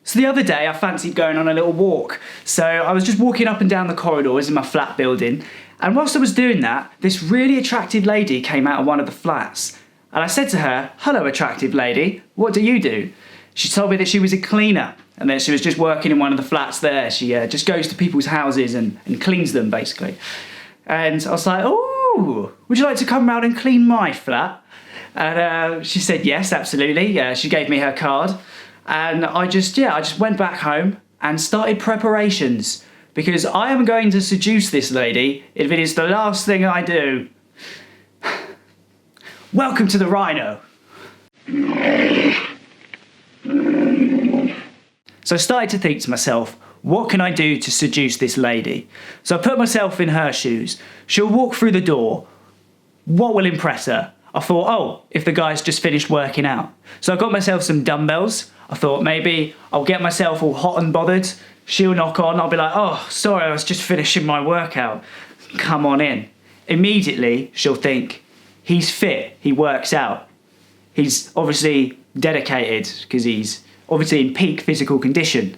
So the other day I fancied going on a little walk. So I was just walking up and down the corridors in my flat building, and whilst I was doing that, this really attractive lady came out of one of the flats. And I said to her, "Hello, attractive lady, what do you do?" She told me that she was a cleaner and that she was just working in one of the flats there. She just goes to people's houses and cleans them, basically. And I was like, "Oh, would you like to come round and clean my flat?" And she said yes, absolutely. She gave me her card. And I just went back home and started preparations, because I am going to seduce this lady if it is the last thing I do. Welcome to the Rhino. So I started to think to myself, what can I do to seduce this lady? So I put myself in her shoes. She'll walk through the door. What will impress her? I thought, oh, if the guy's just finished working out. So I got myself some dumbbells. I thought maybe I'll get myself all hot and bothered. She'll knock on. I'll be like, "Oh, sorry, I was just finishing my workout. Come on in." Immediately, she'll think, he's fit, he works out. He's obviously dedicated because he's obviously in peak physical condition.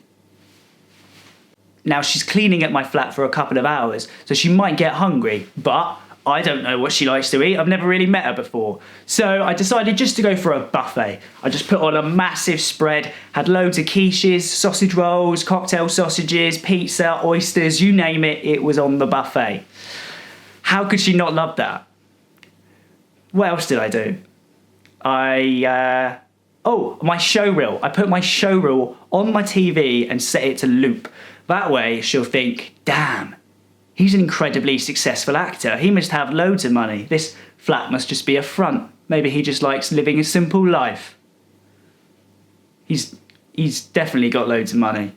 Now, she's cleaning at my flat for a couple of hours, so she might get hungry, but I don't know what she likes to eat. I've never really met her before. So I decided just to go for a buffet. I just put on a massive spread, had loads of quiches, sausage rolls, cocktail sausages, pizza, oysters, you name it, it was on the buffet. How could she not love that? What else did I do? My show reel. I put my show reel on my TV and set it to loop. That way she'll think, damn, he's an incredibly successful actor. He must have loads of money. This flat must just be a front. Maybe he just likes living a simple life. He's definitely got loads of money.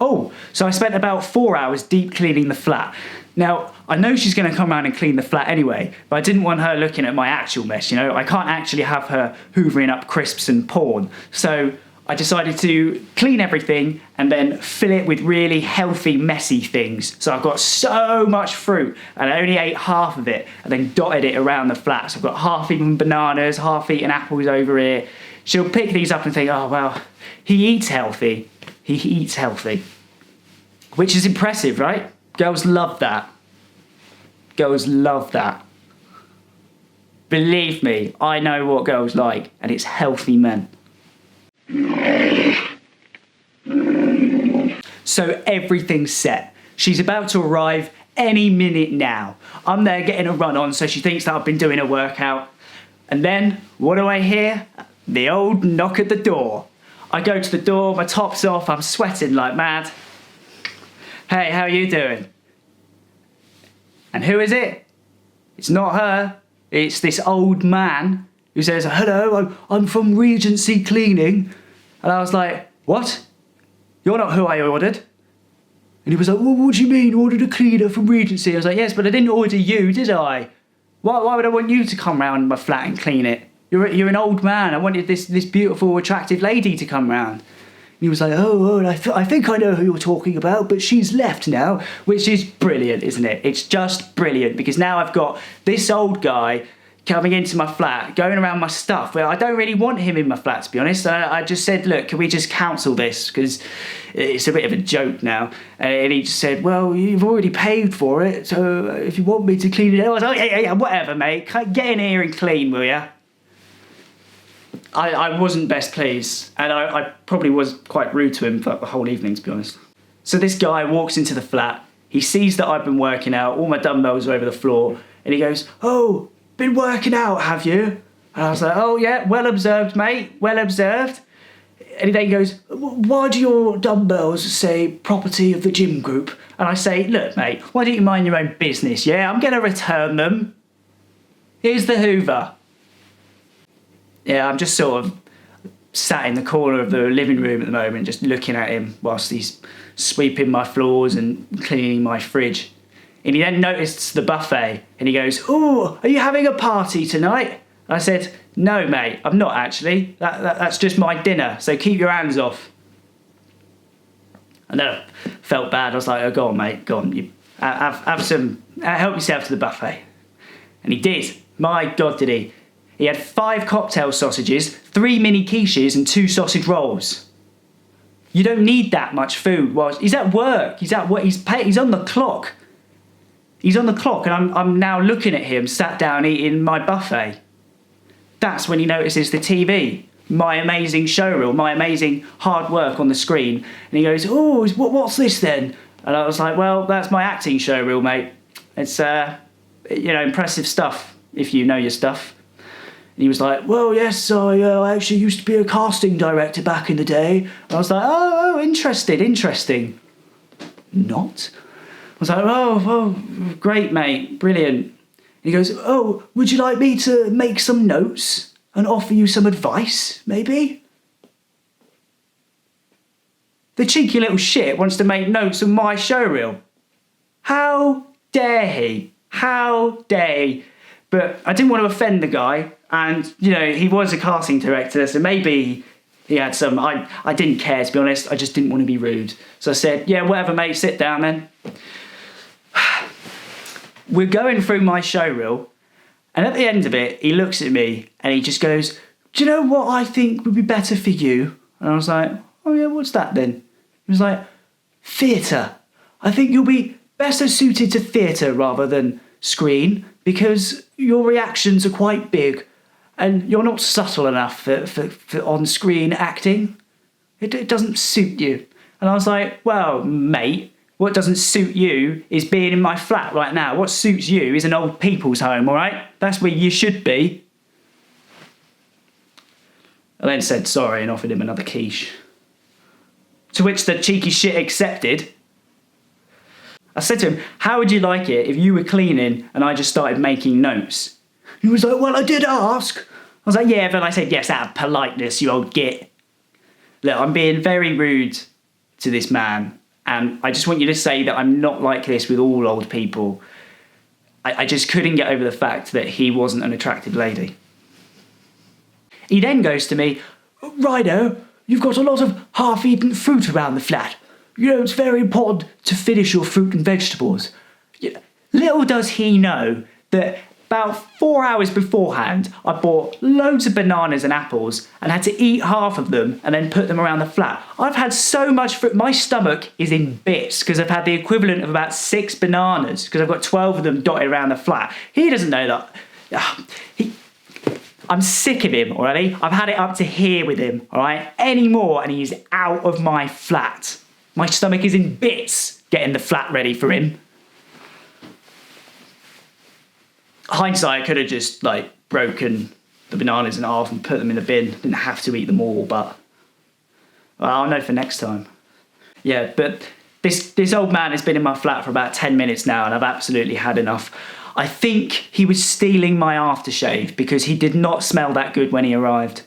Oh, so I spent about 4 hours deep cleaning the flat. Now, I know she's going to come around and clean the flat anyway, but I didn't want her looking at my actual mess, you know? I can't actually have her hoovering up crisps and porn. So I decided to clean everything and then fill it with really healthy, messy things. So I've got so much fruit, and I only ate half of it and then dotted it around the flat. So I've got half-eaten bananas, half-eaten apples over here. She'll pick these up and think, oh, well, he eats healthy. He eats healthy. Which is impressive, right? Girls love that. Girls love that. Believe me, I know what girls like, and it's healthy men. So everything's set. She's about to arrive any minute now. I'm there getting a run on, so she thinks that I've been doing a workout. And then, what do I hear? The old knock at the door. I go to the door, my top's off, I'm sweating like mad. Hey, how you doing? And who is it? It's not her. It's this old man who says, hello, I'm from Regency Cleaning. And I was like, what? You're not who I ordered. And he was like, well, what do you mean, you ordered a cleaner from Regency? I was like, yes, but I didn't order you, did I? Why would I want you to come round my flat and clean it? You're an old man. I wanted this beautiful, attractive lady to come round. And he was like, oh, I think I know who you're talking about, but she's left now, which is brilliant, isn't it? It's just brilliant, because now I've got this old guy coming into my flat, going around my stuff. Well, I don't really want him in my flat, to be honest. I just said, look, can we just cancel this? Because it's a bit of a joke now. And he just said, well, you've already paid for it, so if you want me to clean it, I was like, yeah, whatever, mate. Get in here and clean, will ya? I wasn't best pleased, and I probably was quite rude to him for the whole evening, to be honest. So this guy walks into the flat, he sees that I've been working out, all my dumbbells are over the floor, and he goes, oh, been working out, have you? And I was like, oh yeah, well observed, mate, well observed. And he then goes, why do your dumbbells say property of the gym group? And I say, look, mate, why don't you mind your own business, yeah? I'm going to return them. Here's the Hoover. Yeah, I'm just sort of sat in the corner of the living room at the moment, just looking at him whilst he's sweeping my floors and cleaning my fridge. And he then noticed the buffet and he goes, oh, are you having a party tonight? And I said, no, mate, I'm not actually. That's just my dinner, so keep your hands off. And then I felt bad. I was like, oh, go on, mate, go on. You have some, help yourself to the buffet. And he did. My God, did he. He had 5 cocktail sausages, 3 mini quiches and 2 sausage rolls. You don't need that much food. While he's at work, he's on the clock. He's on the clock, and I'm now looking at him, sat down eating my buffet. That's when he notices the TV, my amazing showreel, my amazing hard work on the screen. And he goes, "Oh, what's this then?" And I was like, "Well, that's my acting showreel, mate. It's, impressive stuff, if you know your stuff." And he was like, "Well, yes, I actually used to be a casting director back in the day." And I was like, oh, interesting. Not? I was like, oh, great, mate, brilliant. And he goes, "Oh, would you like me to make some notes and offer you some advice, maybe?" The cheeky little shit wants to make notes on my showreel. How dare he? How dare he? But I didn't want to offend the guy, and, he was a casting director, so maybe he had some... I didn't care, to be honest. I just didn't want to be rude. So I said, "Yeah, whatever, mate, sit down then." We're going through my showreel, and at the end of it, he looks at me and he just goes, "Do you know what I think would be better for you?" And I was like, "Oh yeah, what's that then?" He was like, "Theatre. I think you'll be better suited to theatre rather than screen, because your reactions are quite big and you're not subtle enough for on-screen acting. It doesn't suit you." And I was like, "Well, mate, what doesn't suit you is being in my flat right now. What suits you is an old people's home, all right? That's where you should be." I then said sorry and offered him another quiche, to which the cheeky shit accepted. I said to him, "How would you like it if you were cleaning and I just started making notes?" He was like, "Well, I did ask." I was like, "Yeah, but I said yes out of politeness, you old git." Look, I'm being very rude to this man, and I just want you to say that I'm not like this with all old people. I just couldn't get over the fact that he wasn't an attractive lady. He then goes to me, "Rhino, you've got a lot of half-eaten fruit around the flat. It's very important to finish your fruit and vegetables." Little does he know that about 4 hours beforehand, I bought loads of bananas and apples and had to eat half of them and then put them around the flat. I've had so much fruit, my stomach is in bits because I've had the equivalent of about 6 bananas because I've got 12 of them dotted around the flat. He doesn't know that. I'm sick of him already. I've had it up to here with him, all right? Any more and he's out of my flat. My stomach is in bits getting the flat ready for him. Hindsight, I could have just broken the bananas in half and put them in the bin. Didn't have to eat them all, but I'll know for next time. Yeah, but this old man has been in my flat for about 10 minutes now, and I've absolutely had enough. I think he was stealing my aftershave because he did not smell that good when he arrived.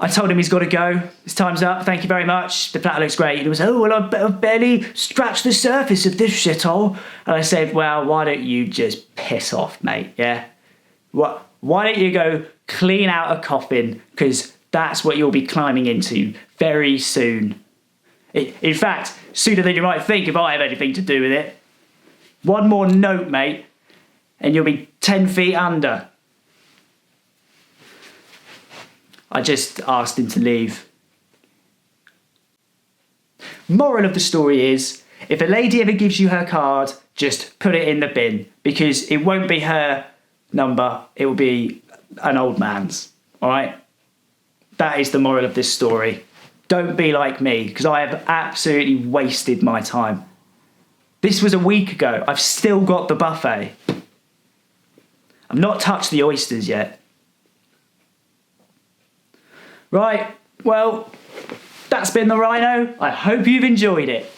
I told him he's got to go. His time's up. Thank you very much. The flat looks great. He was, "Oh, well, I've barely scratched the surface of this shithole." And I said, "Well, why don't you just piss off, mate, yeah? Why don't you go clean out a coffin, because that's what you'll be climbing into very soon. In fact, sooner than you might think if I have anything to do with it. One more note, mate, and you'll be 10 feet under." I just asked him to leave. Moral of the story is, if a lady ever gives you her card, just put it in the bin, because it won't be her number, it will be an old man's, all right? That is the moral of this story. Don't be like me, because I have absolutely wasted my time. This was a week ago. I've still got the buffet. I've not touched the oysters yet. Right, well, that's been the Rhino. I hope you've enjoyed it.